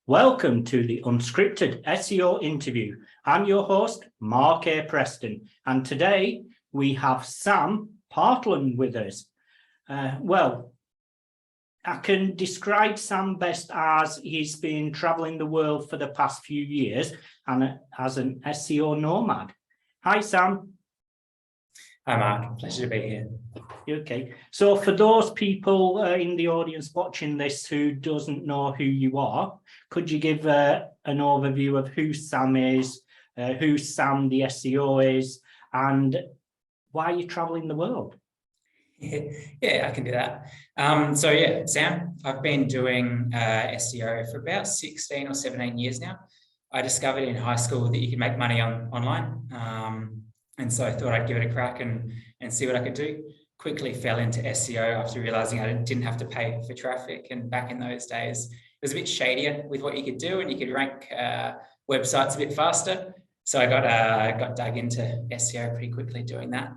Welcome to the Unscripted SEO Interview. I'm your host, Mark A Preston, and today we have Sam Partland with us. Well, I can describe Sam best as he's been traveling the world for the past few years and as an SEO nomad. Hi, Sam. Hi, Mark. Pleasure to be here. Okay, so for those people in the audience watching this who doesn't know who you are, could you give an overview of who Sam is, who Sam the SEO is, and why you're traveling the world? Yeah, I can do that. Sam, I've been doing SEO for about 16 or 17 years now. I discovered in high school that you could make money online. And so I thought I'd give it a crack and see what I could do. Quickly fell into SEO after realizing I didn't have to pay for traffic. And back in those days, it was a bit shadier with what you could do, and you could rank websites a bit faster. So I got dug into SEO pretty quickly doing that.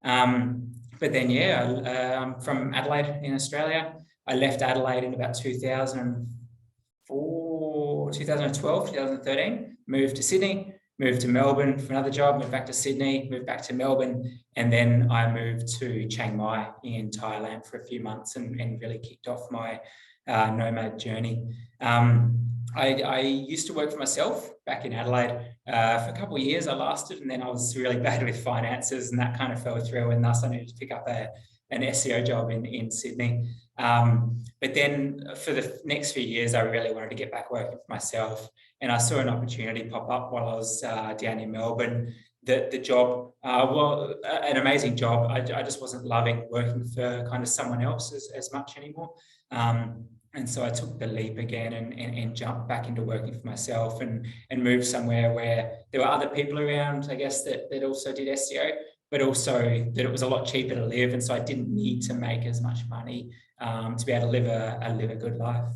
But then, I'm from Adelaide in Australia. I left Adelaide in about 2004, 2012, 2013, moved to Sydney, moved to Melbourne for another job, moved back to Sydney, moved back to Melbourne, and then I moved to Chiang Mai in Thailand for a few months and really kicked off my nomad journey. I used to work for myself back in Adelaide for a couple of years. I lasted, and then I was really bad with finances, and that kind of fell through, and thus I needed to pick up an SEO job in Sydney. But then for the next few years, I really wanted to get back working for myself. And I saw an opportunity pop up while I was down in Melbourne. The job, an amazing job. I just wasn't loving working for kind of someone else as much anymore. And so I took the leap again and jumped back into working for myself and moved somewhere where there were other people around, I guess, that also did SEO, but also that it was a lot cheaper to live. And so I didn't need to make as much money to be able to live a good life.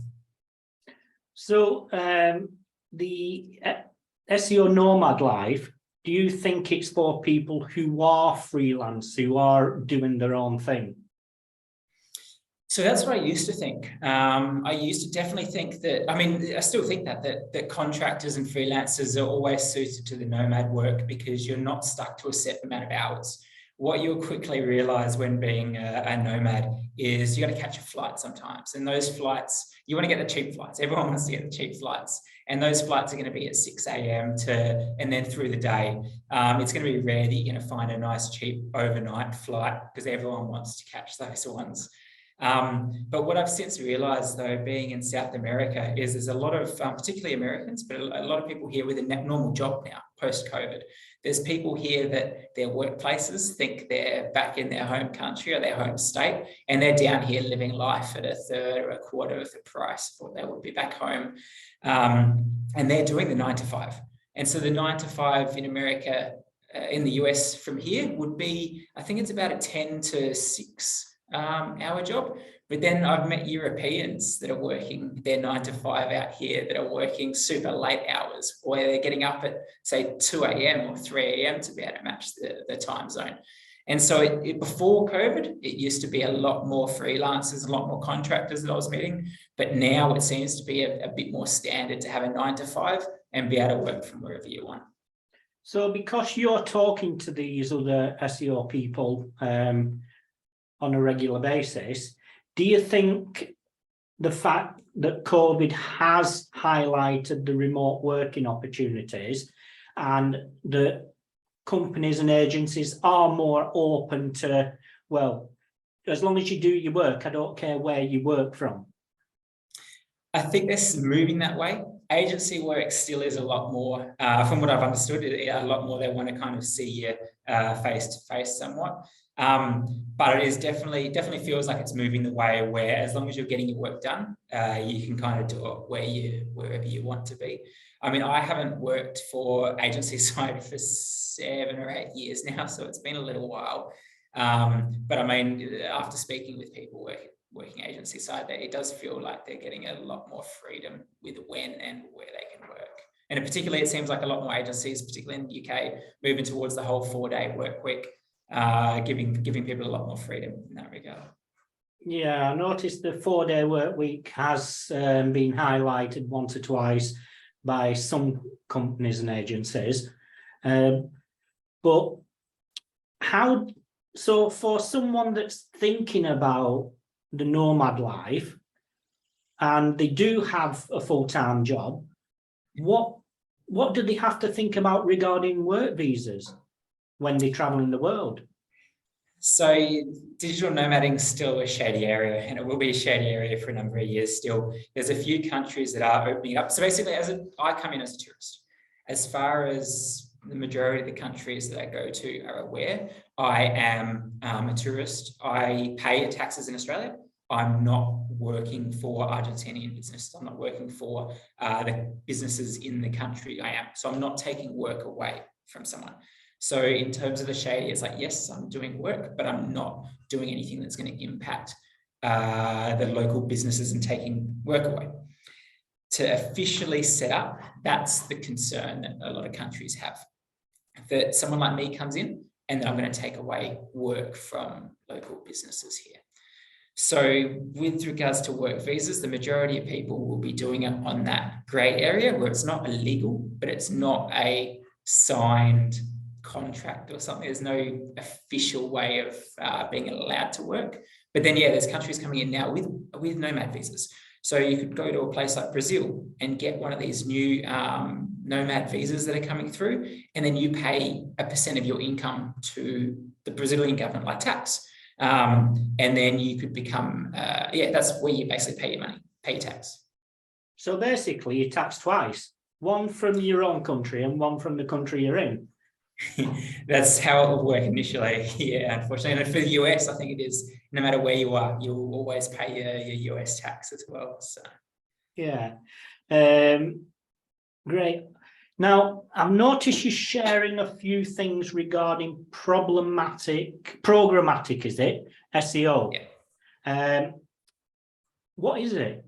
So the SEO Nomad life, do you think it's for people who are freelance, who are doing their own thing? So that's what I used to think. I used to definitely think that, I still think that contractors and freelancers are always suited to the nomad work because you're not stuck to a set amount of hours. What you'll quickly realize when being a nomad is you got to catch a flight sometimes. And those flights, you want to get the cheap flights. Everyone wants to get the cheap flights. And those flights are going to be at 6 a.m. and then through the day. It's going to be rare that you're going to find a nice, cheap overnight flight because everyone wants to catch those ones. But what I've since realized, though, being in South America, is there's a lot of, particularly Americans, but a lot of people here with a normal job now, post-COVID. There's people here that their workplaces think they're back in their home country or their home state, and they're down here living life at a third or a quarter of the price of what they would be back home. And they're doing the 9 to 5. And so the 9 to 5 in America, in the US from here would be, I think it's about a 10 to 6 hour job. But then I've met Europeans that are working their 9 to 5 out here that are working super late hours, where they're getting up at, say, 2 a.m. or 3 a.m. to be able to match the time zone. And so before COVID, it used to be a lot more freelancers, a lot more contractors that I was meeting. But now it seems to be a bit more standard to have a 9 to 5 and be able to work from wherever you want. So because you're talking to these other SEO people on a regular basis, do you think the fact that COVID has highlighted the remote working opportunities and the companies and agencies are more open to, well, as long as you do your work, I don't care where you work from? I think this is moving that way. Agency work still is a lot more, from what I've understood, a lot more they want to kind of see you face to face somewhat. But it is definitely feels like it's moving the way where as long as you're getting your work done, you can kind of do it wherever you want to be. I mean, I haven't worked for agency side for 7 or 8 years now, so it's been a little while. But I mean, after speaking with people working agency side, it does feel like they're getting a lot more freedom with when and where they can work. And particularly, it seems like a lot more agencies, particularly in the UK, moving towards the whole 4-day work week, giving people a lot more freedom in that regard. Yeah, I noticed the 4-day work week has been highlighted once or twice by some companies and agencies. But so for someone that's thinking about the nomad life and they do have a full-time job, what do they have to think about regarding work visas when they travel in the world? So digital nomading is still a shady area, and it will be a shady area for a number of years still. There's a few countries that are opening up. So basically, I come in as a tourist. As far as the majority of the countries that I go to are aware, I am a tourist. I pay taxes in Australia. I'm not working for Argentinian businesses. I'm not working for the businesses in the country I am. So I'm not taking work away from someone. So in terms of the shady, it's like, yes, I'm doing work, but I'm not doing anything that's going to impact the local businesses and taking work away. To officially set up, that's the concern that a lot of countries have. That someone like me comes in and then I'm going to take away work from local businesses here. So with regards to work visas, the majority of people will be doing it on that grey area where it's not illegal, but it's not a signed contract or something. There's no official way of being allowed to work. But then, yeah, there's countries coming in now with nomad visas. So you could go to a place like Brazil and get one of these new nomad visas that are coming through, and then you pay a % of your income to the Brazilian government, like tax. And then you could become, that's where you basically pay your money, pay tax. So basically, you tax twice, one from your own country and one from the country you're in. That's how it will work initially. Yeah, unfortunately. And for the US, I think it is, no matter where you are, you'll always pay your US tax as well. So yeah. Great. Now, I've noticed you sharing a few things regarding programmatic, is it? SEO. Yeah. What is it?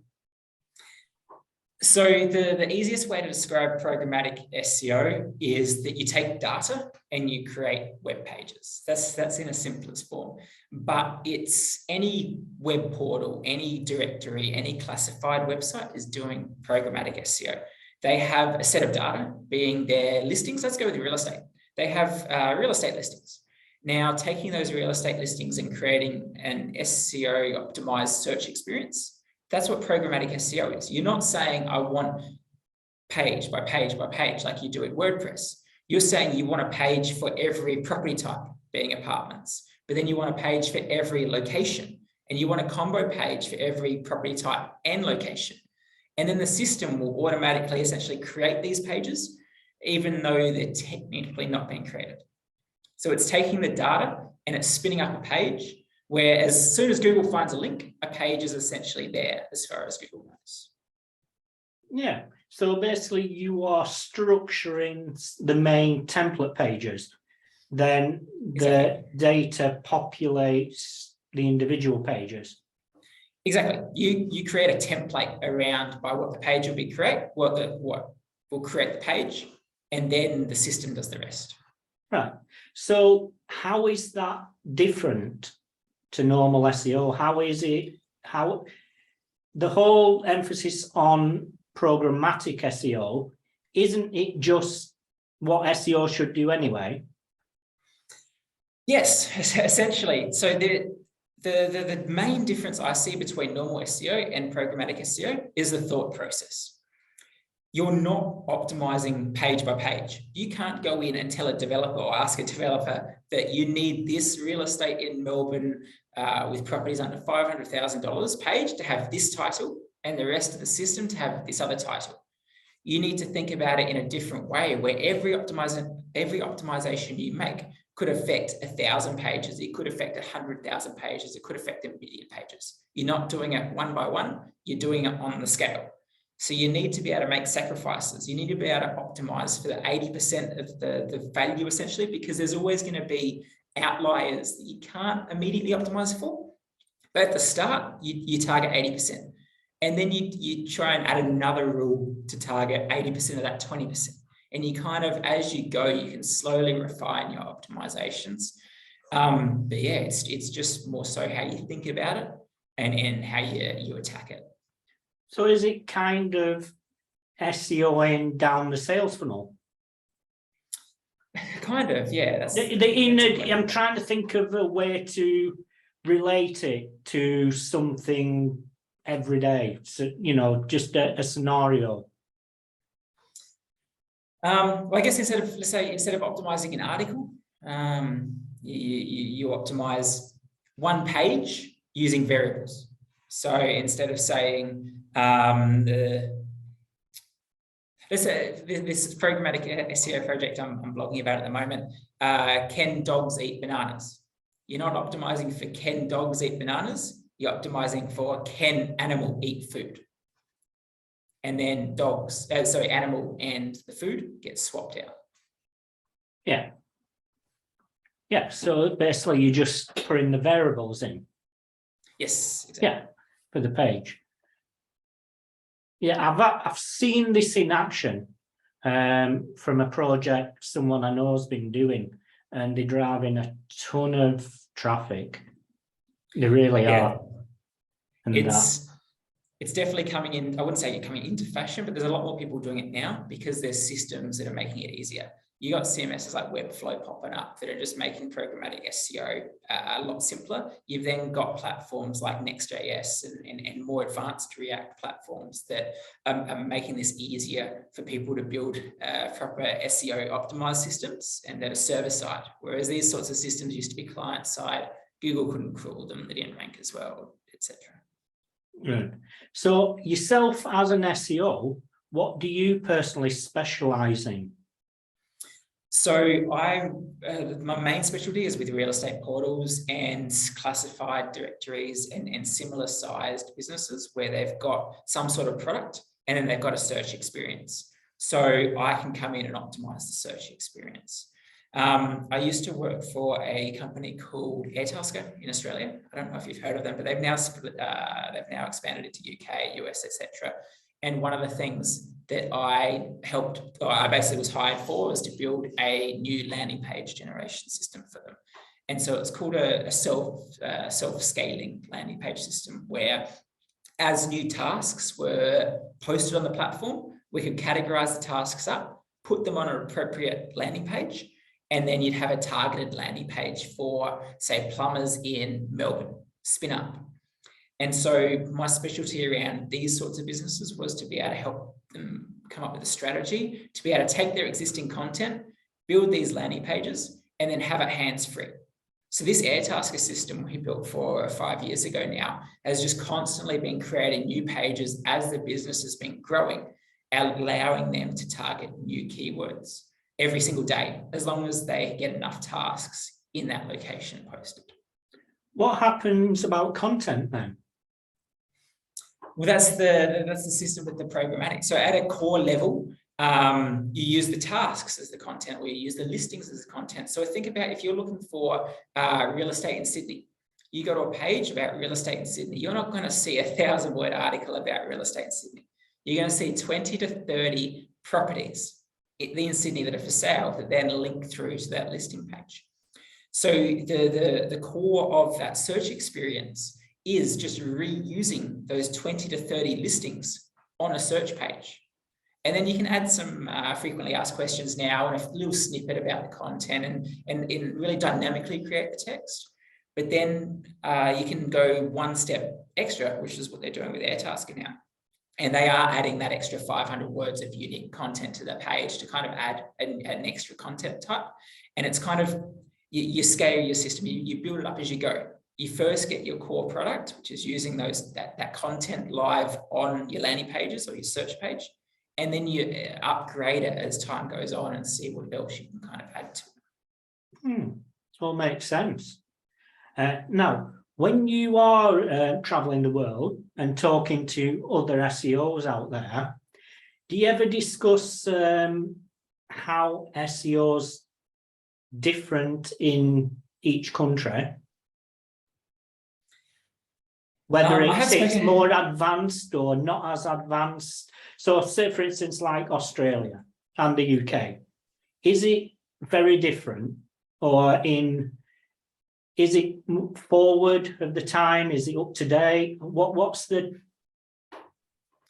So the easiest way to describe programmatic SEO is that you take data and you create web pages. That's in a simplest form. But it's any web portal, any directory, any classified website is doing programmatic SEO. They have a set of data, being their listings. Let's go with real estate. They have real estate listings. Now, taking those real estate listings and creating an SEO optimized search experience, that's what programmatic SEO is. You're not saying, I want page by page by page like you do in WordPress. You're saying you want a page for every property type, being apartments, but then you want a page for every location, and you want a combo page for every property type and location. And then the system will automatically essentially create these pages, even though they're technically not being created. So it's taking the data and it's spinning up a page where as soon as Google finds a link, a page is essentially there as far as Google knows. Yeah. So basically you are structuring the main template pages. Then the data populates the individual pages. Exactly. You create a template around by what the page will be what will create the page, and then the system does the rest. Right. So how is that different to normal SEO? How the whole emphasis on programmatic SEO, isn't it just what SEO should do anyway? Yes, essentially. So the main difference I see between normal SEO and programmatic SEO is the thought process. You're not optimizing page by page. You can't go in and tell a developer or ask a developer that you need this real estate in Melbourne with properties under $500,000 page to have this title and the rest of the system to have this other title. You need to think about it in a different way where every optimization you make could affect 1,000 pages. It could affect 100,000 pages. It could affect 1 million pages. You're not doing it one by one. You're doing it on the scale. So you need to be able to make sacrifices. You need to be able to optimize for the 80% of the value, essentially, because there's always going to be outliers that you can't immediately optimize for. But at the start, you target 80%. And then you try and add another rule to target 80% of that 20%. And you kind of, as you go, you can slowly refine your optimizations. But yeah, it's just more so how you think about it. and how you attack it. So is it kind of SEOing down the sales funnel? Kind of, yeah. I'm trying to think of a way to relate it to something everyday. So, you know, just a scenario. Well, I guess instead of optimizing an article, you optimize one page using variables. So instead of saying this programmatic SEO project I'm blogging about at the moment, can dogs eat bananas? You're not optimizing for can dogs eat bananas, you're optimizing for can animal eat food. And then animal and the food gets swapped out. Yeah. Yeah, so basically you're just putting the variables in. Yes, exactly. Yeah, for the page. Yeah, I've seen this in action from a project someone I know has been doing, and they're driving a ton of traffic. They really are. And it's definitely coming in. I wouldn't say you're coming into fashion, but there's a lot more people doing it now because there's systems that are making it easier. You got CMSs like Webflow popping up that are just making programmatic SEO a lot simpler. You've then got platforms like Next.js and more advanced React platforms that are making this easier for people to build proper SEO optimized systems and that are server side. Whereas these sorts of systems used to be client side. Google couldn't crawl them, they didn't rank as well, etc. Right. So yourself as an SEO, what do you personally specialize in? So my main specialty is with real estate portals and classified directories and similar sized businesses where they've got some sort of product and then they've got a search experience. So I can come in and optimize the search experience. I used to work for a company called Airtasker in Australia. I don't know if you've heard of them, but they've now expanded into UK, US, etc. And one of the things that I basically was hired for was to build a new landing page generation system for them. And so it's called a self-scaling landing page system where as new tasks were posted on the platform, we could categorize the tasks up, put them on an appropriate landing page, and then you'd have a targeted landing page for, say, plumbers in Melbourne, spin up. And so my specialty around these sorts of businesses was to be able to help them come up with a strategy, to be able to take their existing content, build these landing pages, and then have it hands-free. So this Airtasker system we built 4 or 5 years ago now has just constantly been creating new pages as the business has been growing, allowing them to target new keywords every single day, as long as they get enough tasks in that location posted. What happens about content then? Well, that's the system with the programmatic. So at a core level, you use the tasks as the content, or you use the listings as the content. So think about if you're looking for real estate in Sydney, you go to a page about real estate in Sydney. You're not going to see a 1,000-word article about real estate in Sydney. You're going to see 20 to 30 properties in Sydney that are for sale that then link through to that listing page. So the core of that search experience is just reusing those 20 to 30 listings on a search page. And then you can add some frequently asked questions now and a little snippet about the content and really dynamically create the text. But then you can go one step extra, which is what they're doing with Airtasker now. And they are adding that extra 500 words of unique content to the page to kind of add an extra content type. And it's kind of, you scale your system, you build it up as you go. You first get your core product, which is using that content live on your landing pages or your search page. And then you upgrade it as time goes on and see what else you can kind of add to it. It all makes sense. Now, when you are traveling the world and talking to other SEOs out there, do you ever discuss how SEO's different in each country? Whether it's more advanced or not as advanced. So say, for instance, like Australia and the UK, is it very different? Or in is it forward of the time? Is it up to date? What's the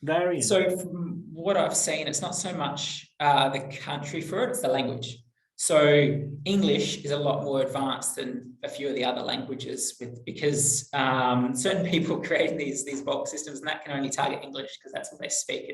variant? So from what I've seen, it's not so much the country for it, it's the language. So English is a lot more advanced than a few of the other languages because certain people create these bulk systems, and that can only target English because that's what they speak.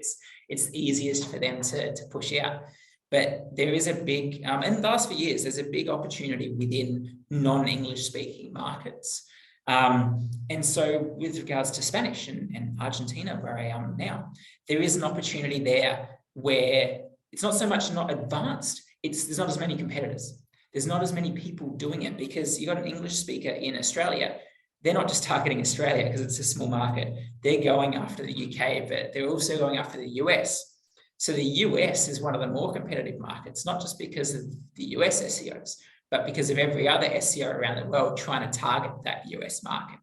It's easiest for them to push out. But there is a big, and the last few years, there's a big opportunity within non-English speaking markets. And so with regards to Spanish and Argentina, where I am now, there is an opportunity there where it's not so much not advanced, there's not as many competitors. There's not as many people doing it because you've got an English speaker in Australia. They're not just targeting Australia because it's a small market. They're going after the UK, but they're also going after the US. So the US is one of the more competitive markets, not just because of the US SEOs, but because of every other SEO around the world trying to target that US market.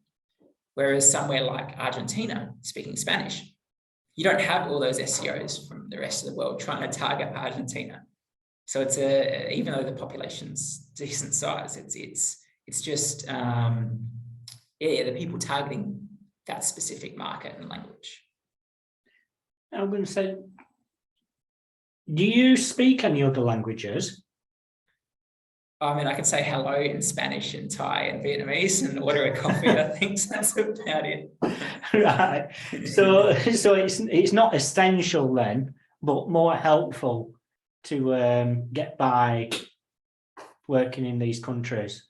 Whereas somewhere like Argentina, speaking Spanish, you don't have all those SEOs from the rest of the world trying to target Argentina. So it's even though the population's decent size, it's just the people targeting that specific market and language. I'm going to say, do you speak any other languages? I mean, I can say hello in Spanish and Thai and Vietnamese and order a coffee. I think that's about it. Right. So it's not essential then, but more helpful to get by working in these countries.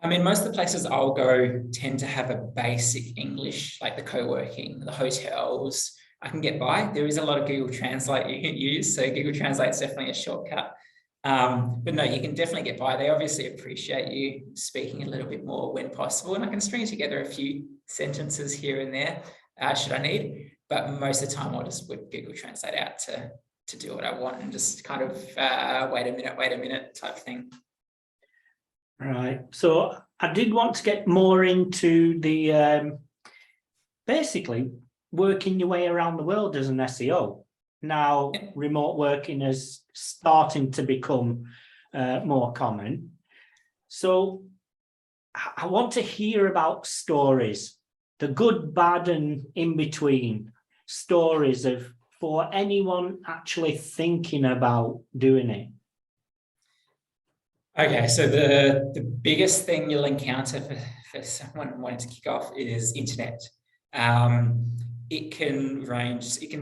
I mean, most of the places I'll go tend to have a basic English, like the co-working, the hotels. I can get by. There is a lot of Google Translate you can use. So Google Translate is definitely a shortcut. But no, you can definitely get by. They obviously appreciate you speaking a little bit more when possible. And I can string together a few sentences here and there, should I need. But most of the time, I'll just whip Google Translate out to do what I want and just kind of wait a minute type thing. Right. So I did want to get more into the basically working your way around the world as an SEO. Now, remote working is starting to become more common. So I want to hear about stories, the good, bad, and in between stories for anyone actually thinking about doing it. Okay, so the biggest thing you'll encounter for someone wanting to kick off is internet. It can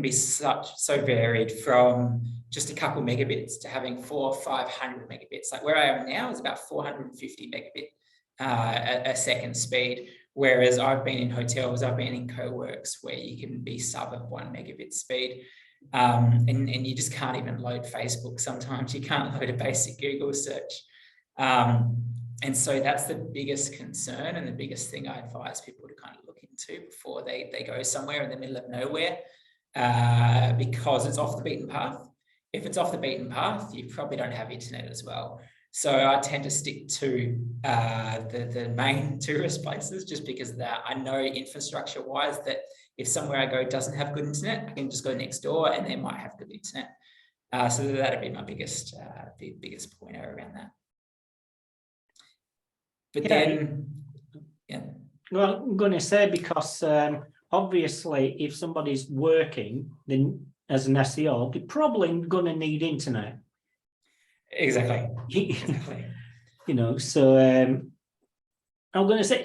be so varied from just a couple megabits to having 400 or 500 megabits. Like where I am now is about 450 megabit a second speed. Whereas I've been in hotels, I've been in co-works where you can be sub of 1 megabit speed. And you just can't even load Facebook. Sometimes you can't load a basic Google search. And so that's the biggest concern and the biggest thing I advise people to kind of look into before they go somewhere in the middle of nowhere, because it's off the beaten path. If it's off the beaten path, you probably don't have internet as well. So I tend to stick to the main tourist places just because of that. I know infrastructure-wise that if somewhere I go doesn't have good internet, I can just go next door and they might have good internet. So that'd be my biggest pointer around that. But well, I'm going to say because obviously if somebody's working then as an SEO, they're probably going to need internet. Exactly. You know, so I'm going to say,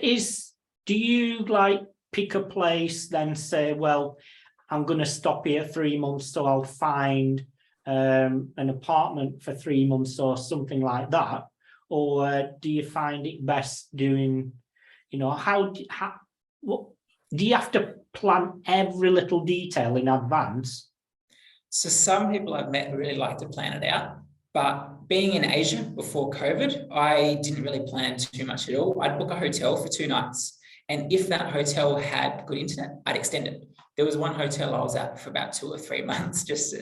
do you like pick a place, then say, well, I'm going to stop here 3 months, so I'll find an apartment for 3 months or something like that? Or do you find it best doing, you know, what do you have to plan every little detail in advance? So some people I've met really like to plan it out, but being in Asia before COVID, I didn't really plan too much at all. I'd book a hotel for 2 nights. And if that hotel had good internet, I'd extend it. There was one hotel I was at for about 2 or 3 months just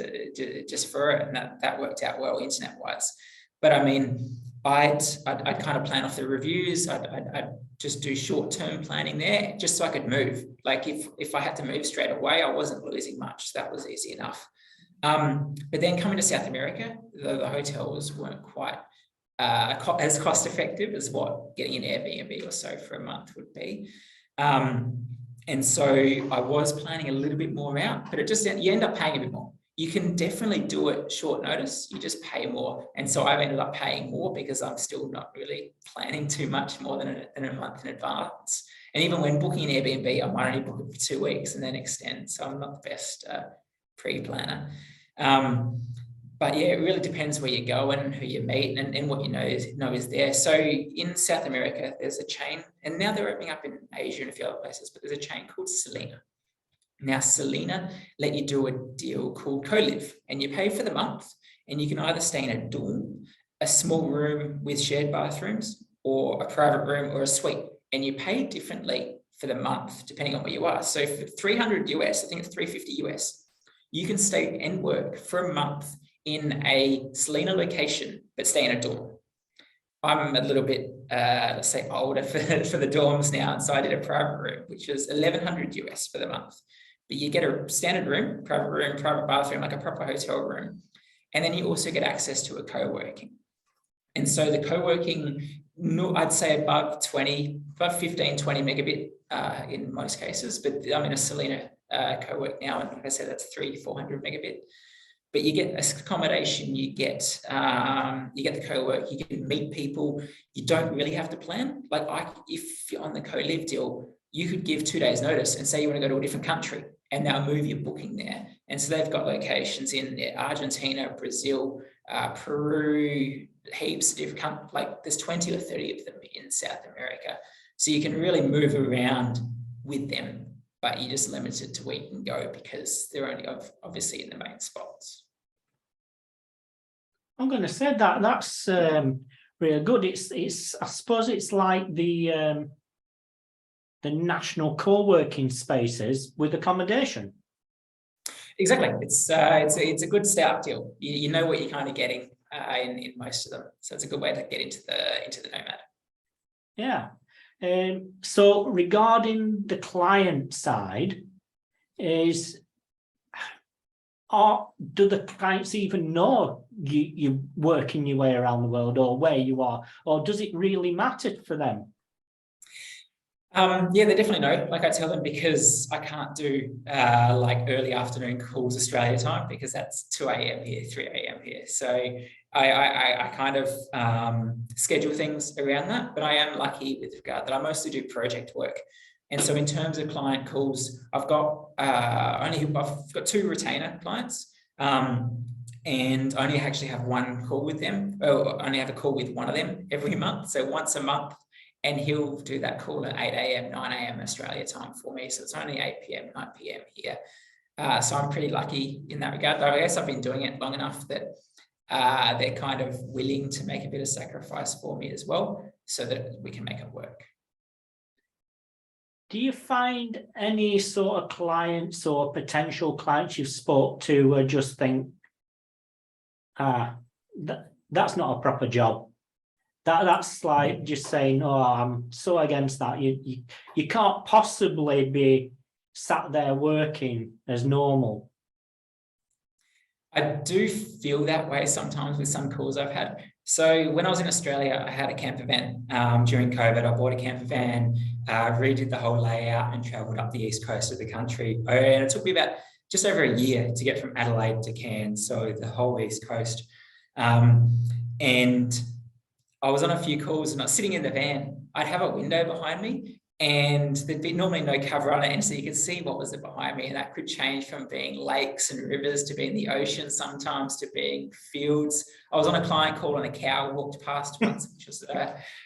for it, and that worked out well internet-wise. But I mean, I'd kind of plan off the reviews. I'd just do short-term planning there just so I could move. Like if I had to move straight away, I wasn't losing much. That was easy enough. But then coming to South America, the hotels weren't quite as cost effective as what getting an Airbnb or so for a month would be. And so I was planning a little bit more out, but you end up paying a bit more. You can definitely do it short notice, you just pay more. And so I've ended up paying more because I'm still not really planning too much more than a month in advance. And even when booking an Airbnb, I might only book it for 2 weeks and then extend. So I'm not the best pre-planner. But yeah, it really depends where you go and who you meet and what you know is there. So in South America, there's a chain, and now they're opening up in Asia and a few other places, but there's a chain called Selena. Now, Selena let you do a deal called co-live, and you pay for the month, and you can either stay in a dorm, a small room with shared bathrooms, or a private room or a suite, and you pay differently for the month, depending on where you are. So for $300 US, I think it's $350 US, you can stay and work for a month in a Selena location, but stay in a dorm. I'm a little bit, let's say, older for the dorms now, and so I did a private room, which was $1,100 US for the month. But you get a standard room, private bathroom, like a proper hotel room. And then you also get access to a co-working. And so the co-working, I'd say above 15, 20 megabit in most cases, but I'm in a Selena co-work now, and like I said, that's 300-400 megabit. But you get accommodation, you get the co-work, you can meet people. You don't really have to plan. Like if you're on the co-live deal, you could give 2 days notice and say you want to go to a different country, and they'll move your booking there. And so they've got locations in Argentina, Brazil, Peru, heaps of different, like there's 20 or 30 of them in South America. So you can really move around with them, but you're just limited to where you can go because they're only obviously in the main spots. I'm going to say that's really good. It's I suppose it's like the national co-working spaces with accommodation. Exactly, it's a good start deal. You know what you're kind of getting in most of them, so it's a good way to get into the Nomad. Yeah. So regarding the client side, do the clients even know you're working your way around the world or where you are, or does it really matter for them? Yeah, they definitely know. Like I tell them, because I can't do like early afternoon calls Australia time, because that's 2 a.m. here, 3 a.m. here. So I kind of schedule things around that, but I am lucky with regard that I mostly do project work. And so in terms of client calls, I've got 2 retainer clients, and I only actually have one call with them. I only have a call with one of them every month. So once a month, and he'll do that call at 8 a.m., 9 a.m. Australia time for me. So it's only 8 p.m., 9 p.m. here. So I'm pretty lucky in that regard. Though I guess I've been doing it long enough that they're kind of willing to make a bit of sacrifice for me as well, so that we can make it work. Do you find any sort of clients or potential clients you've spoke to just think, that's not a proper job? That's like just saying, oh, I'm so against that. You can't possibly be sat there working as normal. I do feel that way sometimes with some calls I've had. So when I was in Australia, I had a camper van during COVID. I bought a camper van, redid the whole layout, and traveled up the east coast of the country. And it took me about just over a year to get from Adelaide to Cairns, so the whole east coast. And I was on a few calls, and I was sitting in the van. I'd have a window behind me, and there'd be normally no cover on it, and so you could see what was behind me, and that could change from being lakes and rivers to being the ocean sometimes, to being fields. I was on a client call and a cow walked past once,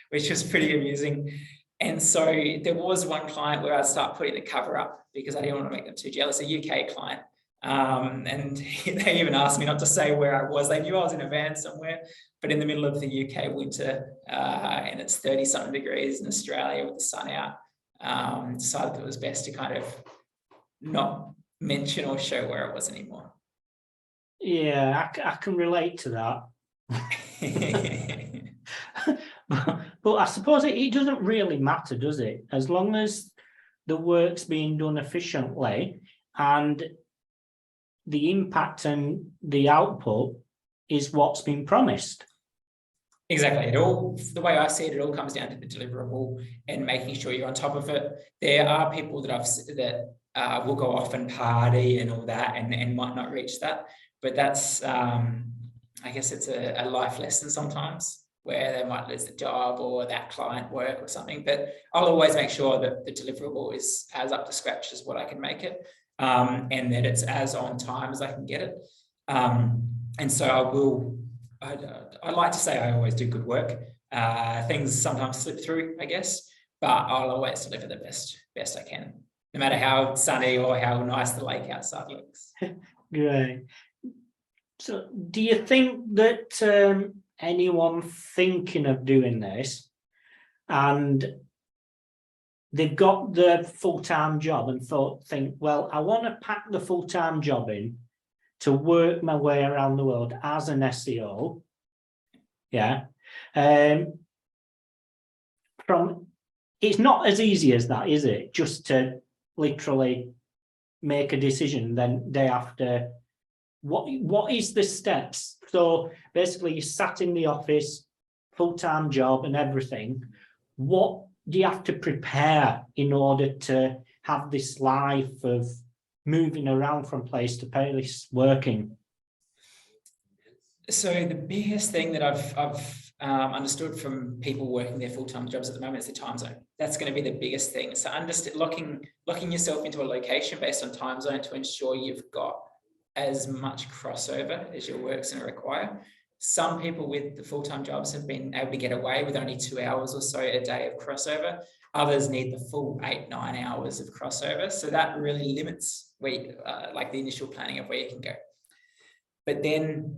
which was pretty amusing. And so there was one client where I'd start putting the cover up because I didn't want to make them too jealous, a UK client. And they even asked me not to say where I was. They knew I was in a van somewhere, but in the middle of the UK winter, and it's 30-something degrees in Australia with the sun out, decided that it was best to kind of not mention or show where I was anymore. Yeah, I can relate to that. But I suppose it doesn't really matter, does it? As long as the work's being done efficiently and the impact and the output is what's been promised. Exactly. The way I see it, it all comes down to the deliverable and making sure you're on top of it. There are people that will go off and party and all that and might not reach that. But that's, I guess it's a life lesson sometimes, where they might lose the job or that client work or something. But I'll always make sure that the deliverable is as up to scratch as what I can make it, and that it's as on time as I can get it. And so I like to say I always do good work. Things sometimes slip through, I guess, but I'll always deliver the best I can, no matter how sunny or how nice the lake outside looks. Great. So do you think that anyone thinking of doing this and they've got the full-time job and think, well, I want to pack the full-time job in to work my way around the world as an SEO, yeah. It's not as easy as that, is it? Just to literally make a decision, then day after. What is the steps? So basically, you sat in the office, full-time job and everything. What do you have to prepare in order to have this life of moving around from place to place, working? So the biggest thing that I've understood from people working their full-time jobs at the moment is the time zone. That's going to be the biggest thing. So locking yourself into a location based on time zone to ensure you've got as much crossover as your work's going to require. Some people with the full-time jobs have been able to get away with only 2 hours or so a day of crossover. Others need the full 8-9 hours of crossover. So that really limits like the initial planning of where you can go. But then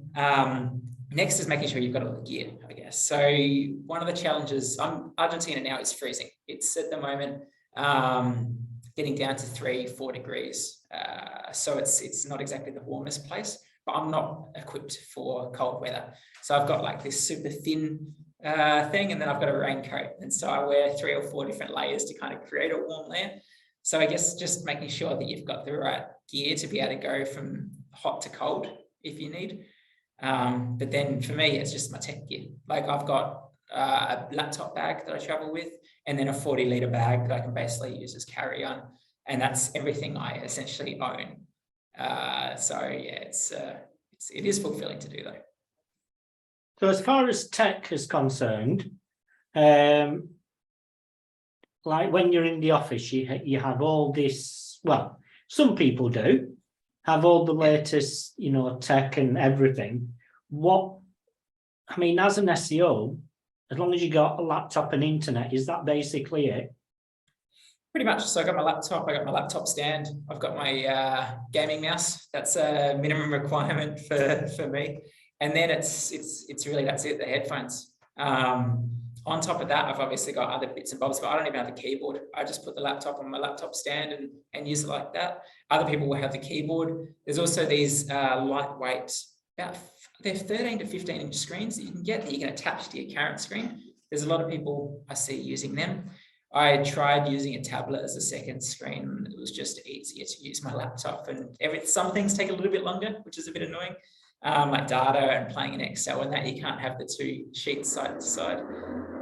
next is making sure you've got all the gear, I guess. So one of the challenges, Argentina now is freezing. It's at the moment getting down to 3-4 degrees. So it's not exactly the warmest place, but I'm not equipped for cold weather. So I've got like this super thin thing, and then I've got a raincoat. And so I wear 3 or 4 different layers to kind of create a warm layer. So I guess just making sure that you've got the right gear to be able to go from hot to cold if you need. But then for me, it's just my tech gear. Like I've got a laptop bag that I travel with, and then a 40-litre bag that I can basically use as carry-on. And that's everything I essentially own. So yeah, it is fulfilling to do though. So as far as tech is concerned, like when you're in the office, you have all this, well, some people do have all the latest, tech and everything. I mean, as an SEO, as long as you got a laptop and internet, is that basically it? Pretty much. So I got my laptop stand. I've got my gaming mouse. That's a minimum requirement for me. And then it's really, that's it, the headphones. On top of that, I've obviously got other bits and bobs, but I don't even have a keyboard. I just put the laptop on my laptop stand and use it like that. Other people will have the keyboard. There's also these lightweight, they're 13 to 15-inch screens that you can get that you can attach to your current screen. There's a lot of people I see using them. I tried using a tablet as a second screen. It was just easier to use my laptop, and some things take a little bit longer, which is a bit annoying. Like data and playing in Excel and that, you can't have the 2 sheets side to side.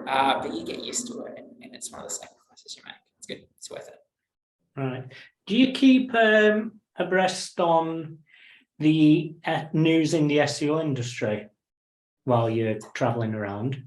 But you get used to it, and it's one of the sacrifices you make. It's good. It's worth it. Right. Do you keep abreast on the news in the SEO industry while you're traveling around?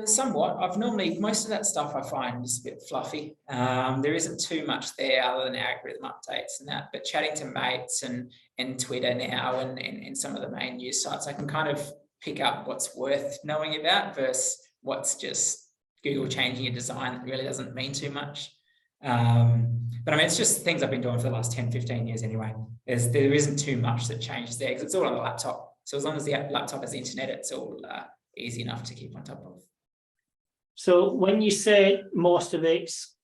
Somewhat. Most of that stuff I find is a bit fluffy. There isn't too much there other than algorithm updates and that, but chatting to mates and Twitter now and some of the main news sites, I can kind of pick up what's worth knowing about versus what's just Google changing a design that really doesn't mean too much. But I mean, it's just things I've been doing for the last 10, 15 years anyway. There isn't too much that changes there because it's all on the laptop. So as long as the laptop has the internet, it's all easy enough to keep on top of. So when you say most of it's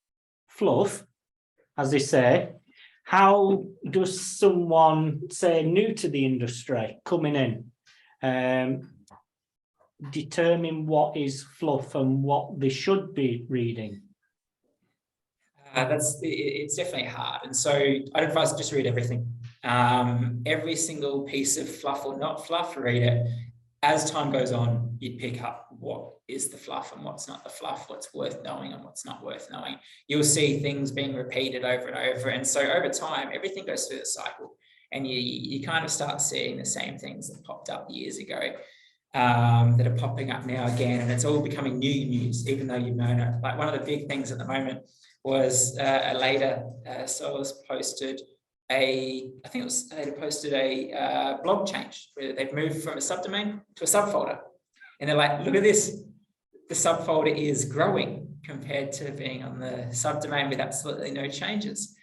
fluff, as they say, how does someone, say, new to the industry coming in, determine what is fluff and what they should be reading? It's definitely hard, and so I'd advise just read everything. Every single piece of fluff or not fluff, read it. as time goes on, you'd pick up what is the fluff and what's not the fluff, what's worth knowing and what's not worth knowing. You'll see things being repeated over and over. And so over time, everything goes through the cycle, and you kind of start seeing the same things that popped up years ago that are popping up now again. And it's all becoming new news, even though you've known it. Like one of the big things at the moment was a later sellers posted they posted a blog change where they've moved from a subdomain to a subfolder. And they're like, look at this. The subfolder is growing compared to being on the subdomain with absolutely no changes.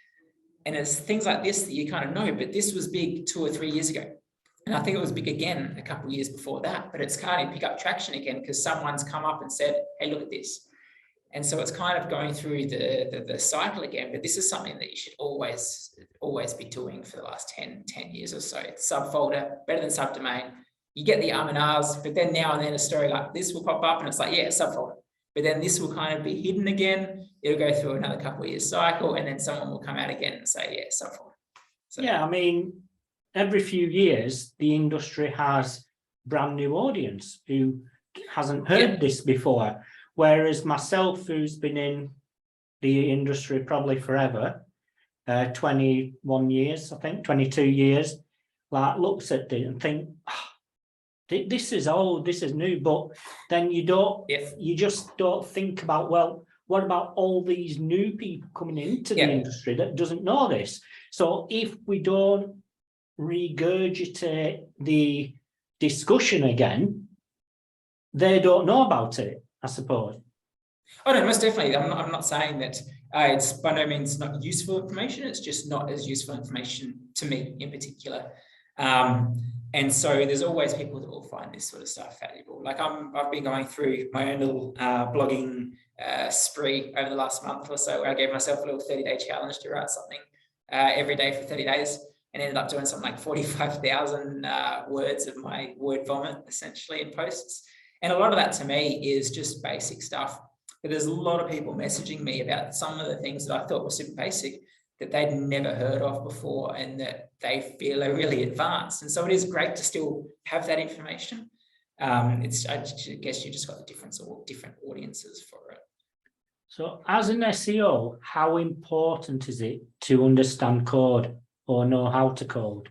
And it's things like this that you kind of know, but this was big 2 or 3 years ago. And I think it was big again a couple of years before that, but it's starting to pick up traction again because someone's come up and said, hey, look at this. And so it's kind of going through the cycle again, but this is something that you should always be doing for the last 10 years or so. It's subfolder, better than subdomain. You get the and ahs, but then now and then a story like this will pop up and it's like, yeah, subfolder. But then this will kind of be hidden again. It'll go through another couple of years cycle, and then someone will come out again and say, yeah, subfolder. So, yeah, I mean, every few years, the industry has brand new audience who hasn't heard this before. Whereas myself, who's been in the industry probably forever, 21 years, I think, 22 years, like looks at it and think, this is old, this is new, but then you just don't think about, well, what about all these new people coming into the industry that doesn't know this? So if we don't regurgitate the discussion again, they don't know about it, I suppose. Oh no, most definitely. I'm not saying that it's by no means not useful information. It's just not as useful information to me in particular. And so there's always people that will find this sort of stuff valuable. Like I've been going through my own little blogging spree over the last month or so, where I gave myself a little 30-day challenge to write something every day for 30 days, and ended up doing something like 45,000 words of my word vomit, essentially, in posts. And a lot of that to me is just basic stuff. But there's a lot of people messaging me about some of the things that I thought were super basic that they'd never heard of before and that they feel are really advanced. And so it is great to still have that information. I guess you just got the different audiences for it. So as an SEO, how important is it to understand code or know how to code?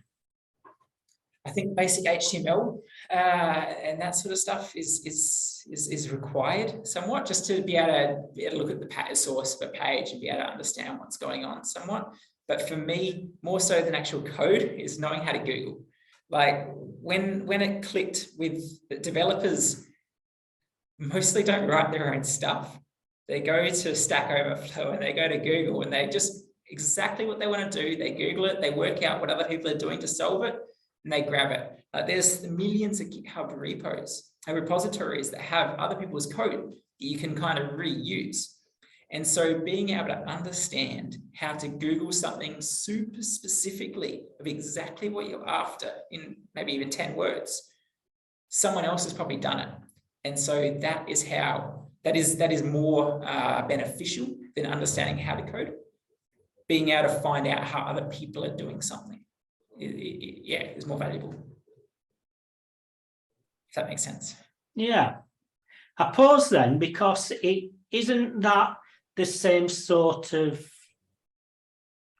I think basic HTML and that sort of stuff is required somewhat, just to be able to look at the source of a page and be able to understand what's going on somewhat. But for me, more so than actual code, is knowing how to Google. Like when it clicked with the developers, mostly don't write their own stuff. They go to Stack Overflow and they go to Google and they just exactly what they want to do. They Google it, they work out what other people are doing to solve it, and they grab it. There's millions of GitHub repos and repositories that have other people's code that you can kind of reuse. And so being able to understand how to Google something super specifically of exactly what you're after in maybe even 10 words, someone else has probably done it. And so that is more beneficial than understanding how to code. Being able to find out how other people are doing something, is more valuable. If that makes sense. Yeah. I pause then, because it isn't that the same sort of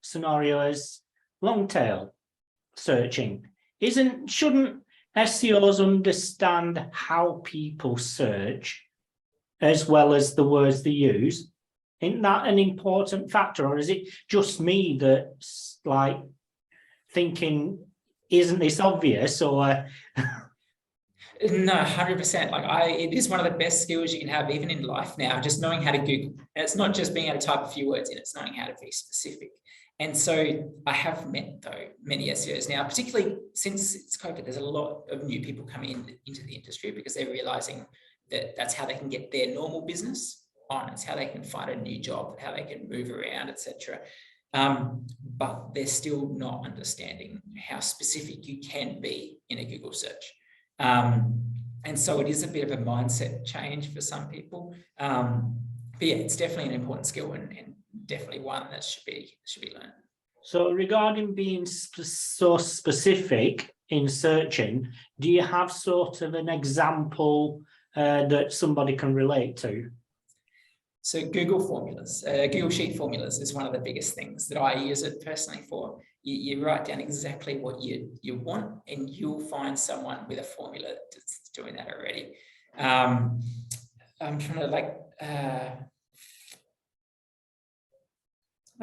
scenario as long tail searching. Shouldn't SEOs understand how people search as well as the words they use? Isn't that an important factor, or is it just me that's like thinking, isn't this obvious? Or No, 100%. It is one of the best skills you can have even in life now, just knowing how to Google. And it's not just being able to type a few words in, it's knowing how to be specific. And so I have met, though, many SEOs now, particularly since it's COVID, there's a lot of new people coming into the industry because they're realizing that that's how they can get their normal business on. It's how they can find a new job, how they can move around, etc. But they're still not understanding how specific you can be in a Google search. And so it is a bit of a mindset change for some people. But yeah, it's definitely an important skill and definitely one that should be learned. So regarding being so specific, in searching, do you have sort of an example that somebody can relate to? So Google formulas, Google Sheet formulas is one of the biggest things that I use it personally for. You write down exactly what you want, and you'll find someone with a formula that's doing that already. I'm trying to like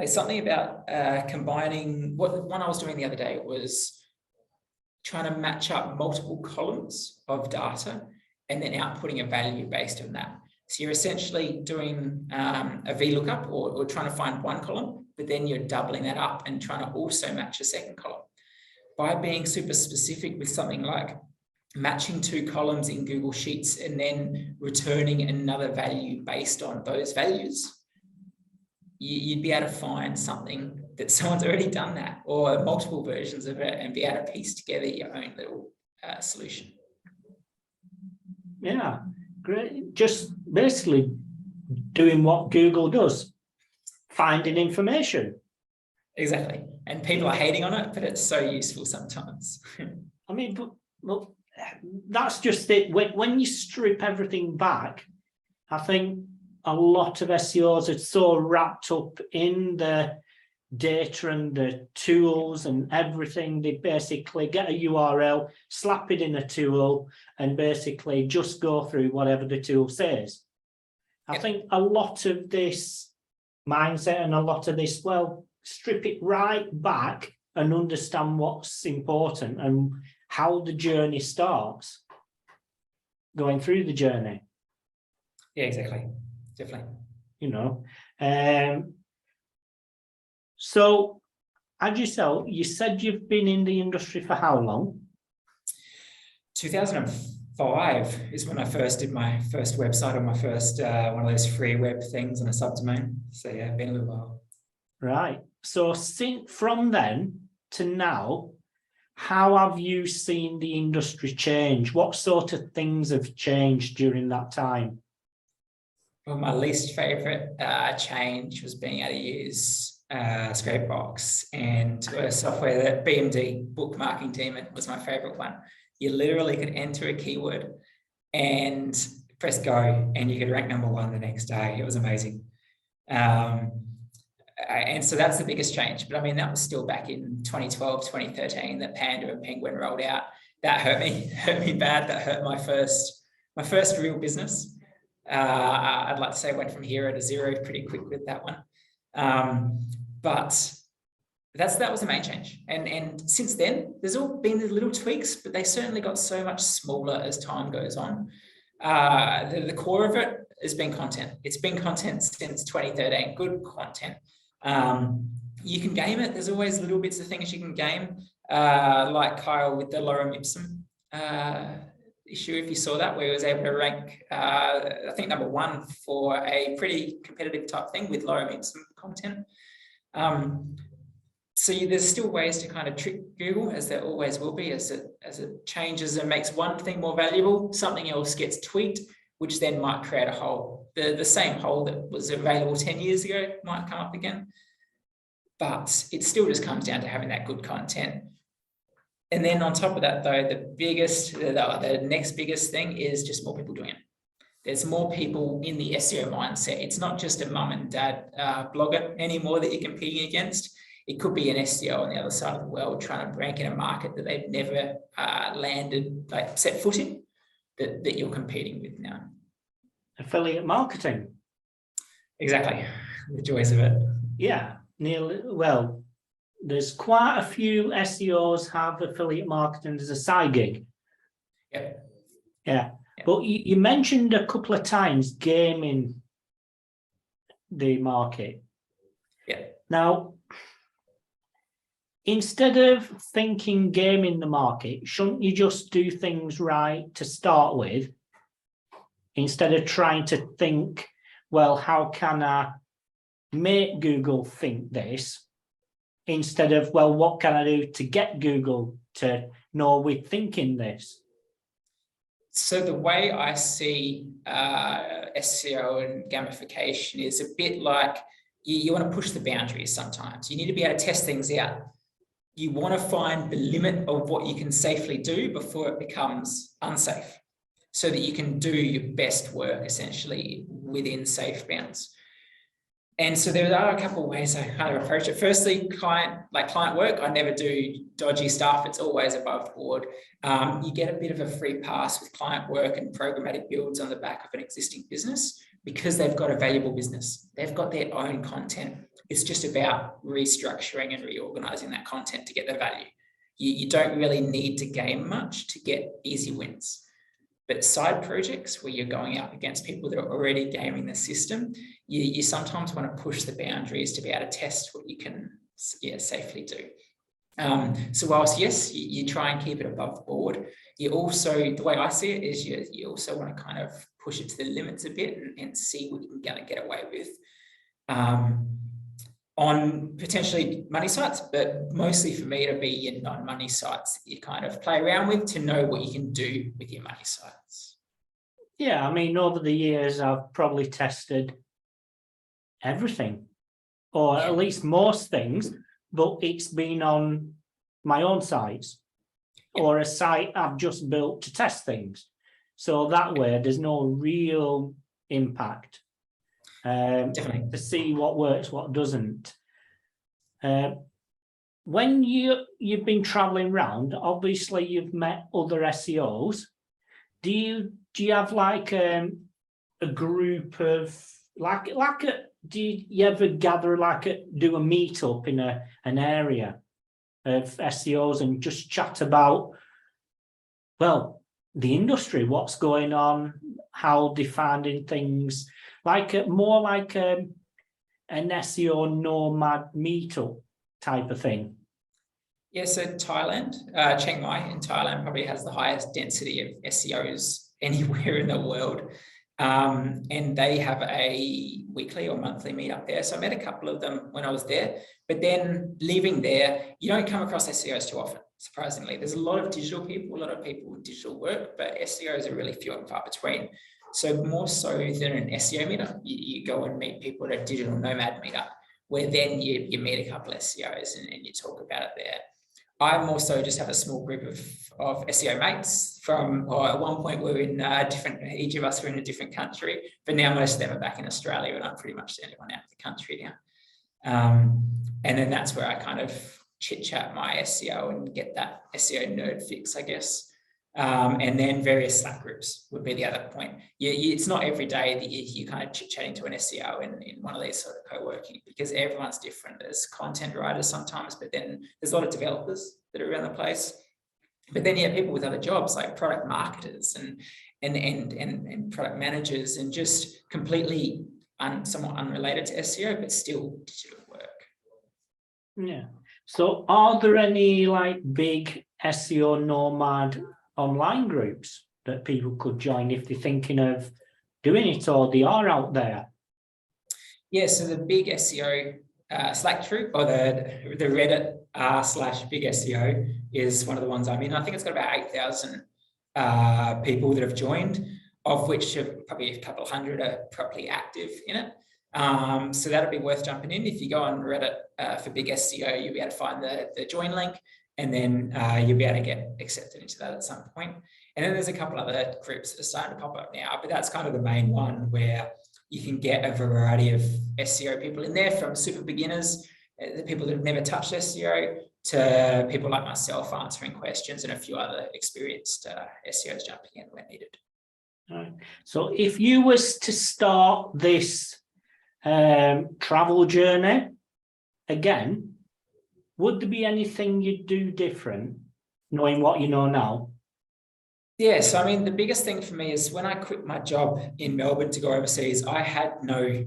something about combining. One I was doing the other day was trying to match up multiple columns of data and then outputting a value based on that. So you're essentially doing a VLOOKUP or trying to find one column, but then you're doubling that up and trying to also match a second column. By being super specific with something like matching two columns in Google Sheets and then returning another value based on those values, you'd be able to find something that someone's already done that, or multiple versions of it, and be able to piece together your own little solution. Yeah, great. Just basically doing what Google does, finding information. Exactly. And people are hating on it, but it's so useful sometimes. I mean, but that's just it. When you strip everything back, I think a lot of SEOs are so wrapped up in the data and the tools and everything. They basically get a URL, slap it in a tool, and basically just go through whatever the tool says. I think a lot of this mindset and a lot of this, well, strip it right back and understand what's important and how the journey starts, going through the journey. Yeah, exactly. Definitely. You know, so as yourself, you said you've been in the industry for how long? 2005 is when I first did my first website, or my first one of those free web things on a subdomain. So yeah, been a little while. Right. So from then to now, how have you seen the industry change? What sort of things have changed during that time? Well, my least favorite change was being able to use Scrapebox and software that BMD, Bookmarking Demon, was my favorite one. You literally could enter a keyword and press go, and you could rank #1 the next day. It was amazing. And so that's the biggest change. But I mean, that was still back in 2012, 2013 that Panda and Penguin rolled out. That hurt me bad. That hurt my first real business. I'd like to say I went from hero to zero pretty quick with that one. But that was the main change. And since then, there's all been the little tweaks, but they certainly got so much smaller as time goes on. The core of it has been content. It's been content since 2013, good content. You can game it. There's always little bits of things you can game, like Kyle with the lorem ipsum issue, if you saw that, where he was able to rank, I think #1 for a pretty competitive type thing with lorem ipsum content. So there's still ways to kind of trick Google, as there always will be, as it changes and makes one thing more valuable, something else gets tweaked, which then might create a hole. The same hole that was available 10 years ago might come up again. But it still just comes down to having that good content. And then on top of that, though, the next biggest thing is just more people doing it. There's more people in the SEO mindset. It's not just a mum and dad blogger anymore that you're competing against. It could be an SEO on the other side of the world trying to rank in a market that they've never set foot in, that you're competing with now. Affiliate marketing. Exactly. The joys of it. Yeah, well, there's quite a few SEOs have affiliate marketing as a side gig. Yep. Yeah. But you mentioned a couple of times gaming the market. Yeah. Now, instead of thinking gaming the market, shouldn't you just do things right to start with, instead of trying to think, well, how can I make Google think this, instead of, well, what can I do to get Google to know we're thinking this? So the way I see SEO and gamification is a bit like you want to push the boundaries sometimes. You need to be able to test things out. you want to find the limit of what you can safely do before it becomes unsafe, so that you can do your best work essentially within safe bounds. And so there are a couple of ways I kind of approach it. Firstly, client work, I never do dodgy stuff. It's always above board. You get a bit of a free pass with client work and programmatic builds on the back of an existing business because they've got a valuable business. They've got their own content. It's just about restructuring and reorganizing that content to get the value. You don't really need to gain much to get easy wins. But side projects where you're going up against people that are already gaming the system, you sometimes want to push the boundaries to be able to test what you can safely do. So whilst, yes, you try and keep it above board, you also, the way I see it is you also want to kind of push it to the limits a bit and see what you can get away with on potentially money sites, but mostly for me to be your non-money sites that you kind of play around with to know what you can do with your money sites. Yeah, I mean, over the years, I've probably tested everything, or at least most things, but it's been on my own sites or a site I've just built to test things. So that way, there's no real impact. Definitely. To see what works, what doesn't. When you've been traveling around, obviously you've met other SEOs. Do you have like a group of do you ever gather do a meetup in an area of SEOs and just chat about, well, the industry, what's going on, how they're finding things, more like an SEO Nomad meetup type of thing? Yeah, so Thailand, Chiang Mai in Thailand probably has the highest density of SEOs anywhere in the world. And they have a weekly or monthly meetup there. So I met a couple of them when I was there, but then leaving there, you don't come across SEOs too often, surprisingly. There's a lot of digital people, a lot of people with digital work, but SEOs are really few and far between. So more so than an SEO meetup, you go and meet people at a digital nomad meetup, where then you meet a couple of SEOs and you talk about it there. I also just have a small group of SEO mates from, at one point we were in each of us were in a different country, but now most of them are back in Australia and I'm pretty much the only one out of the country now. And then that's where I kind of chit chat my SEO and get that SEO nerd fix, I guess. And then various Slack groups would be the other point. It's not every day that you kind of chit-chatting to an SEO in one of these sort of co-working, because everyone's different. There's content writers sometimes, but then there's a lot of developers that are around the place. But then you have people with other jobs like product marketers and product managers, and just completely somewhat unrelated to SEO, but still digital work. Yeah. So are there any big SEO Nomad online groups that people could join if they're thinking of doing it, or they are out there? Yeah, so the big SEO Slack group, or the Reddit /big SEO is one of the ones I'm in. I think it's got about 8,000 people that have joined, of which probably a couple of hundred are properly active in it. So that'll be worth jumping in. If you go on Reddit for big SEO, you'll be able to find the join link, and then you'll be able to get accepted into that at some point. And then there's a couple other groups that are starting to pop up now, but that's kind of the main one where you can get a variety of SEO people in there, from super beginners, the people that have never touched SEO, to people like myself answering questions, and a few other experienced SEOs jumping in when needed. All right. So if you was to start this travel journey again, would there be anything you'd do different, knowing what you know now? Yeah, so I mean, the biggest thing for me is when I quit my job in Melbourne to go overseas, I had no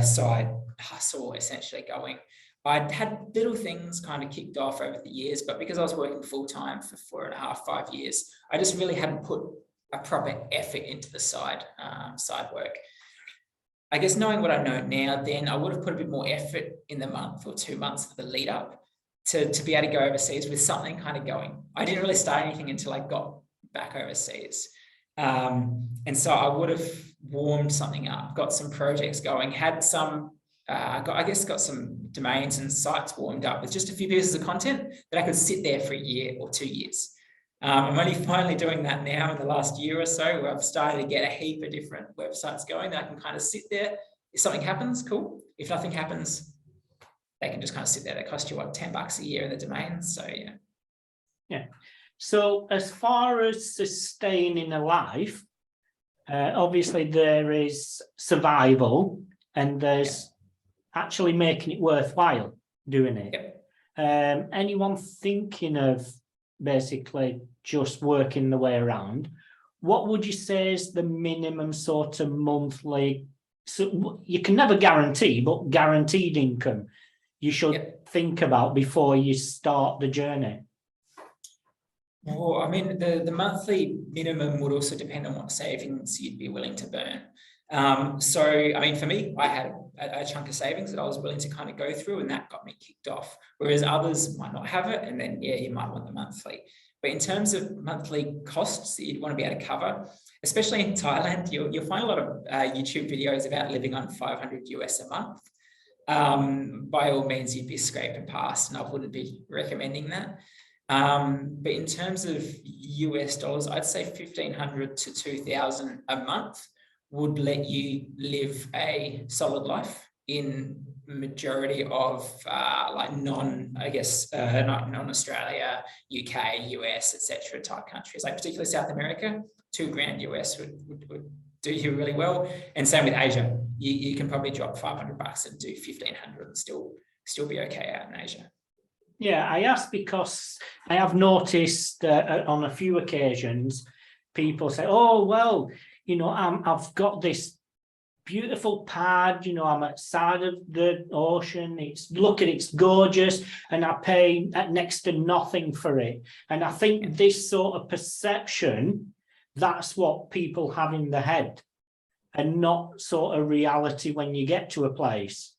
side hustle essentially going. I'd had little things kind of kicked off over the years, but because I was working full-time for 4.5, 5 years, I just really hadn't put a proper effort into the side work. I guess knowing what I know now, then I would have put a bit more effort in the month or 2 months for the lead up to be able to go overseas with something kind of going. I didn't really start anything until I got back overseas. And so I would have warmed something up, got some projects going, had some got some domains and sites warmed up with just a few pieces of content that I could sit there for a year or 2 years. I'm only finally doing that now in the last year or so, where I've started to get a heap of different websites going that I can kind of sit there. If something happens, cool. If nothing happens, they can just kind of sit there. They cost you, what, $10 a year in the domain. So, yeah. Yeah. So as far as sustaining a life, obviously there is survival and there's actually making it worthwhile doing it. Anyone thinking of basically just working the way around, what would you say is the minimum sort of monthly, so you can never guarantee, but guaranteed income you should think about before you start the journey? Well, I mean, the monthly minimum would also depend on what savings you'd be willing to burn. So, I mean, for me, I had a chunk of savings that I was willing to kind of go through, and that got me kicked off. Whereas others might not have it, and then, yeah, you might want the monthly. But in terms of monthly costs that you'd want to be able to cover, especially in Thailand, you'll find a lot of YouTube videos about living on $500 US a month. By all means, you'd be scraping past, and I wouldn't be recommending that. But in terms of US dollars, I'd say 1,500 to 2,000 a month would let you live a solid life in majority of like non-Australia, UK, US, etc. type countries, like particularly South America. $2,000 US would do you really well. And same with Asia. You can probably drop $500 and do 1,500 and still be okay out in Asia. Yeah, I asked because I have noticed on a few occasions, people say, oh, well, you know, I've got this beautiful pad, you know, I'm at the side of the ocean, it's gorgeous, and I pay next to nothing for it. And I think this sort of perception, that's what people have in their head, and not sort of reality when you get to a place.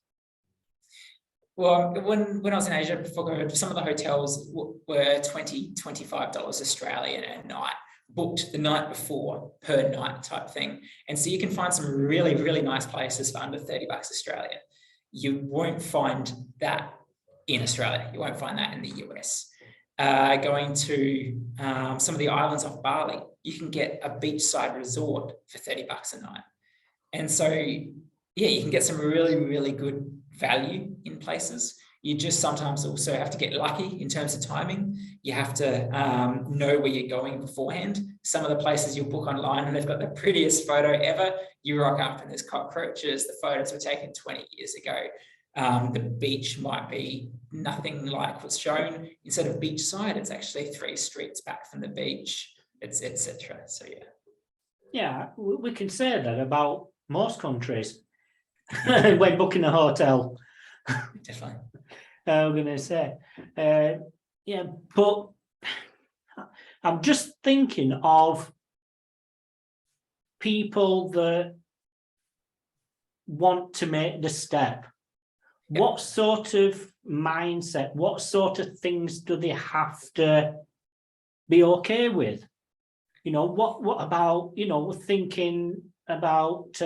Well, when I was in Asia before COVID, some of the hotels were $20, $25 Australian a night, booked the night before per night type thing. And so you can find some really, really nice places for under $30 Australian. You won't find that in Australia. You won't find that in the US. Going to some of the islands off Bali, you can get a beachside resort for $30 a night. And so, yeah, you can get some really, really good value in places. You just sometimes also have to get lucky in terms of timing. You have to know where you're going beforehand. Some of the places you'll book online and they've got the prettiest photo ever. You rock up and there's cockroaches. The photos were taken 20 years ago. The beach might be nothing like what's shown. Instead of beachside, it's actually 3 streets back from the beach, etc. So, yeah. Yeah, we can say that about most countries. When booking a hotel. Definitely. I'm going to say, yeah, but I'm just thinking of people that want to make the step. Yep. What sort of mindset, what sort of things do they have to be okay with? You know, what about, you know, thinking about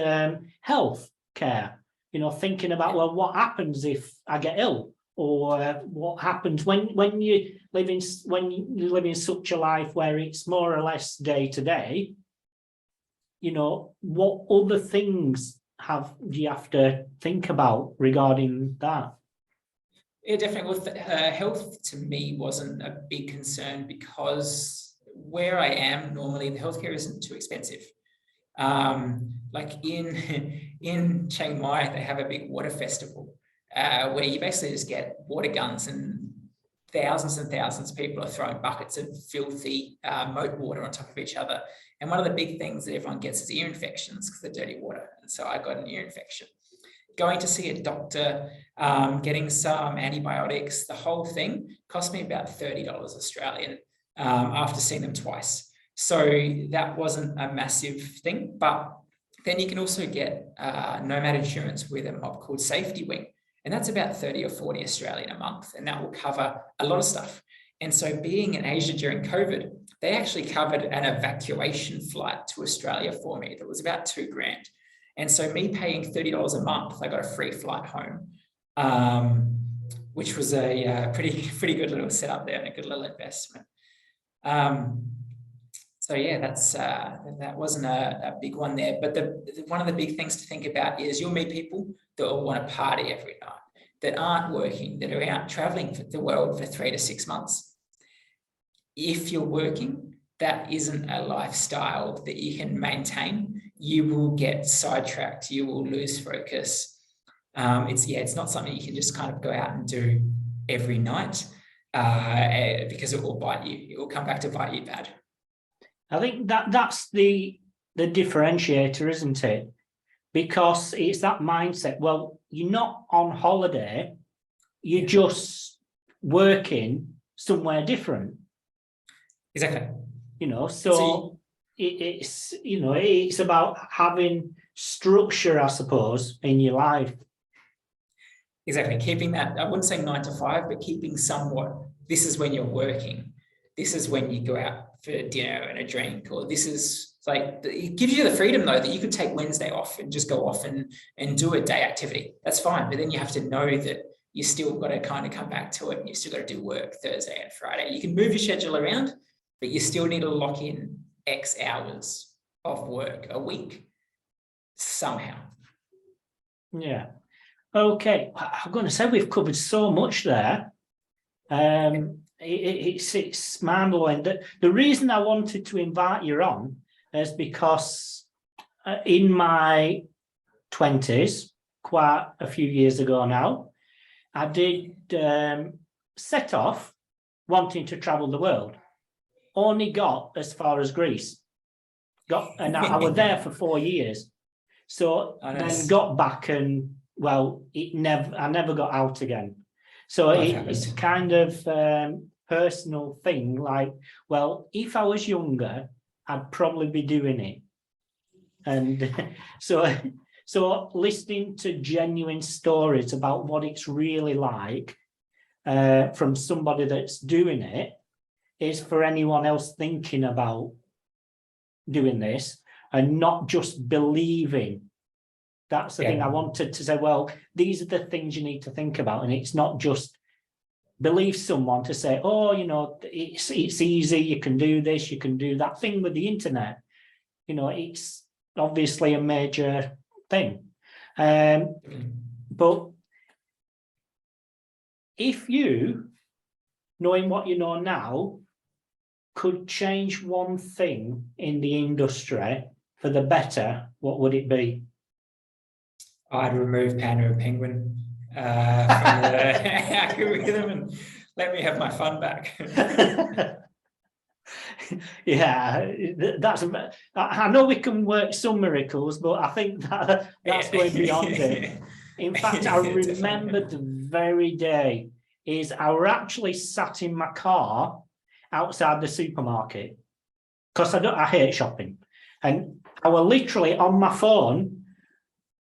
health care, you know, thinking about, well, what happens if I get ill, or what happens when you live in such a life where it's more or less day to day, you know, what other things do you have to think about regarding that? Yeah, definitely. Well, health to me wasn't a big concern because where I am normally the healthcare isn't too expensive. Like in Chiang Mai, they have a big water festival where you basically just get water guns and thousands of people are throwing buckets of filthy moat water on top of each other. And one of the big things that everyone gets is ear infections because of dirty water. And so I got an ear infection. Going to see a doctor, getting some antibiotics, the whole thing cost me about $30 Australian after seeing them twice. So that wasn't a massive thing, but then you can also get Nomad insurance with a mob called Safety Wing. And that's about 30 or 40 Australian a month. And that will cover a lot of stuff. And so being in Asia during COVID, they actually covered an evacuation flight to Australia for me that was about $2,000. And so me paying $30 a month, I got a free flight home, which was a pretty good little setup there and a good little investment. So yeah, that wasn't a big one there. But one of the big things to think about is you'll meet people that will want to party every night, that aren't working, that are out traveling for the world for 3 to 6 months. If you're working, that isn't a lifestyle that you can maintain. You will get sidetracked. You will lose focus. It's not something you can just kind of go out and do every night because it will bite you. It will come back to bite you bad. I think that's the differentiator, isn't it? Because it's that mindset. Well, you're not on holiday. You're just working somewhere different. Exactly. It's about having structure, I suppose, in your life. Exactly. Keeping that, I wouldn't say 9 to 5, but keeping somewhat, this is when you're working. This is when you go out for dinner and a drink, or this is like, it gives you the freedom though, that you could take Wednesday off and just go off and do a day activity. That's fine. But then you have to know that you still got to kind of come back to it and you still got to do work Thursday and Friday. You can move your schedule around, but you still need to lock in X hours of work a week somehow. Yeah. Okay. I'm going to say we've covered so much there. It's mind-blowing. The reason I wanted to invite you on is because in my 20s, quite a few years ago now, I did set off wanting to travel the world. Only got as far as Greece. And I was there for 4 years. So then got back and, well, I never got out again. So it's a kind of personal thing, like, well, if I was younger, I'd probably be doing it. And so listening to genuine stories about what it's really like from somebody that's doing it is for anyone else thinking about doing this and not just believing. That's the thing I wanted to say. Well, these are the things you need to think about. And it's not just believe someone to say, oh, it's easy. You can do this. You can do that thing with the internet. It's obviously a major thing. But if you, knowing what you know now, could change one thing in the industry for the better, what would it be? I'd remove Panda and Penguin from the algorithm and let me have my fun back. Yeah, I know we can work some miracles, but I think that's going beyond it. In fact, I remember the very day is I were actually sat in my car outside the supermarket because I hate shopping, and I were literally on my phone,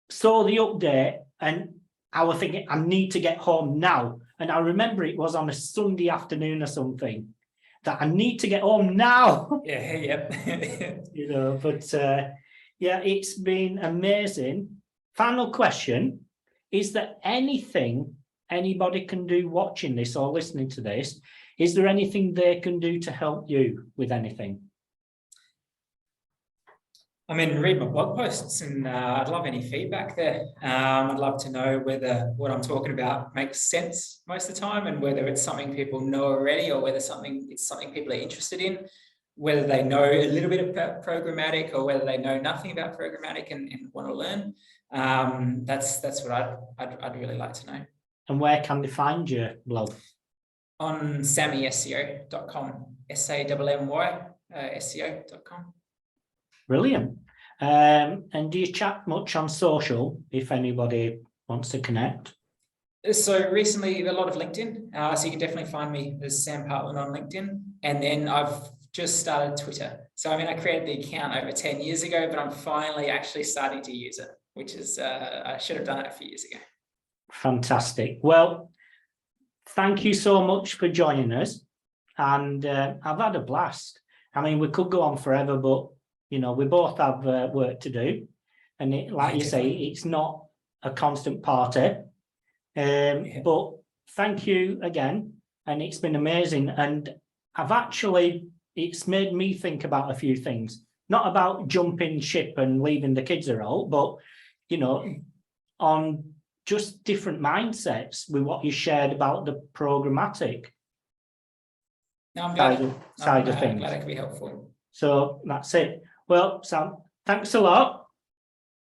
saw the update, and I was thinking, I need to get home now. And I remember it was on a Sunday afternoon or something, that I need to get home now. Yeah. It's been amazing. Final question, is there anything anybody can do watching this or listening to this? Is there anything they can do to help you with anything? I mean, read my blog posts, and I'd love any feedback there. I'd love to know whether what I'm talking about makes sense most of the time, and whether it's something people know already, or whether it's something people are interested in, whether they know a little bit about programmatic, or whether they know nothing about programmatic and want to learn. That's what I'd really like to know. And where can they find your blog? On sammyseo.com, SAMMY SEO.com. Brilliant. And do you chat much on social if anybody wants to connect? So recently, a lot of LinkedIn. So you can definitely find me as Sam Partland on LinkedIn. And then I've just started Twitter. So, I created the account over 10 years ago, but I'm finally actually starting to use it, which is, I should have done it a few years ago. Fantastic. Well, thank you so much for joining us. And I've had a blast. We could go on forever, but we both have work to do. and it, like you say, it's not a constant party. But thank you again, and it's been amazing. And it's made me think about a few things, not about jumping ship and leaving the kids around, but, you know, on just different mindsets with what you shared about the programmatic side of things. I'm glad I could be helpful. So that's it. Well, Sam, thanks a lot.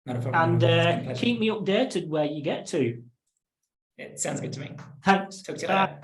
Not a problem. And keep me updated where you get to. It sounds good to me. Thanks. Talk to you later.